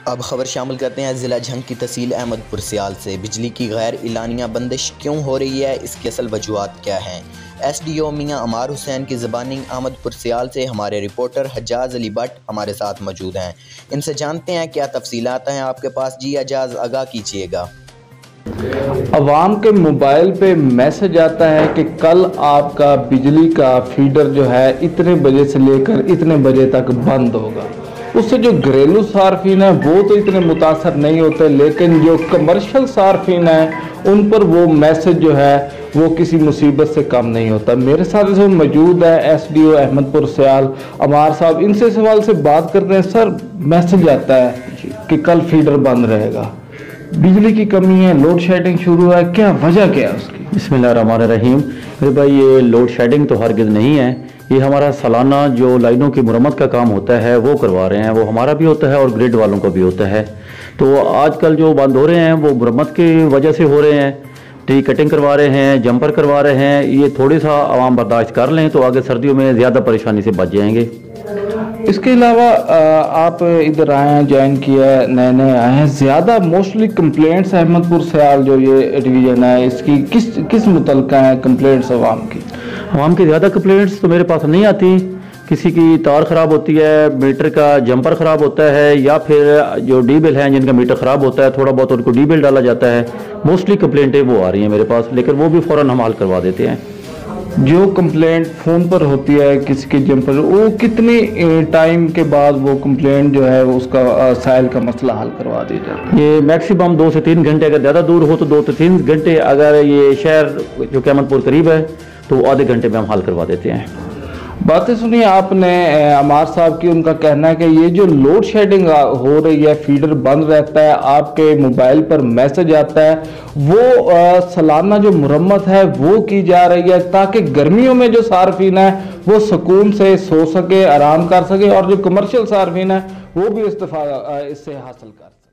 अब खबर शामिल करते हैं ज़िला झंग की तहसील अहमदपुर सियाल से। बिजली की गैर इलानिया बंदिश क्यों हो रही है, इसकी असल वजूहात क्या हैं? SDO मियां अमार हुसैन की ज़बानी अहमदपुर सियाल से हमारे रिपोर्टर हजाज अली भट्ट हमारे साथ मौजूद हैं। इनसे जानते हैं क्या तफसीलात हैं आपके पास। जी हजाज, आगाह कीजिएगा। अवाम के मोबाइल पे मैसेज आता है कि कल आपका बिजली का फीडर जो है इतने बजे से लेकर इतने बजे तक बंद होगा। उससे जो घरेलू सार्फिन है वो तो इतने मुतासर नहीं होते, लेकिन जो कमर्शियल सार्फिन है उन पर वो मैसेज जो है वो किसी मुसीबत से कम नहीं होता। मेरे साथ इसमें मौजूद है SDO अहमदपुर सियाल अमार साहब। इनसे सवाल से बात करते हैं। सर, मैसेज आता है कि कल फीडर बंद रहेगा, बिजली की कमी है, लोड शेडिंग शुरू है, क्या वजह क्या है उसकी? बिस्मिल्लाहिर्रहमानिर्रहीम। अरे भाई, ये लोड शेडिंग तो हरगिज़ नहीं है। ये हमारा सालाना जो लाइनों की मुरम्मत का काम होता है वो करवा रहे हैं। वो हमारा भी होता है और ग्रिड वालों का भी होता है। तो आजकल जो बंद हो रहे हैं वो मुरम्मत की वजह से हो रहे हैं। टी कटिंग करवा रहे हैं, जंपर करवा रहे हैं। ये थोड़ी सा आवाम बर्दाश्त कर लें तो आगे सर्दियों में ज़्यादा परेशानी से बच जाएंगे। इसके अलावा आप इधर आए हैं, ज्वाइन किया है, नए नए आए हैं, ज़्यादा मोस्टली कंप्लेंट्स अहमदपुर सियाल जो ये डिवीज़न है इसकी किस मुतल्का है कंप्लेंट्स अवाम की? अवाम की ज़्यादा कंप्लेंट्स तो मेरे पास नहीं आती। किसी की तार ख़राब होती है, मीटर का जंपर ख़राब होता है, या फिर जो डी बिल हैं जिनका मीटर ख़राब होता है थोड़ा बहुत उनको डी बिल डाला जाता है। मोस्टली कंप्लेंटें वो आ रही हैं मेरे पास, लेकिन वो भी फ़ौरन हम हल करवा देते हैं। जो कंप्लेंट फ़ोन पर होती है किसी के जंपर, वो कितनी टाइम के बाद वो कंप्लेंट जो है उसका साइल का मसला हल करवा दी जाती है? ये मैक्सिमम 2 से 3 घंटे, अगर ज़्यादा दूर हो तो 2 से 3 घंटे, अगर ये शहर जो कि अहमदपुर करीब है तो आधे घंटे में हम हल करवा देते हैं। बातें सुनिए आपने अमार साहब की। उनका कहना है कि ये जो लोड शेडिंग हो रही है, फीडर बंद रहता है, आपके मोबाइल पर मैसेज आता है, वो सालाना जो मुरम्मत है वो की जा रही है ताकि गर्मियों में जो सार्फिन है वो सुकून से सो सके, आराम कर सके, और जो कमर्शियल सार्फिन है वो भी इस्तेफा इससे हासिल कर सके।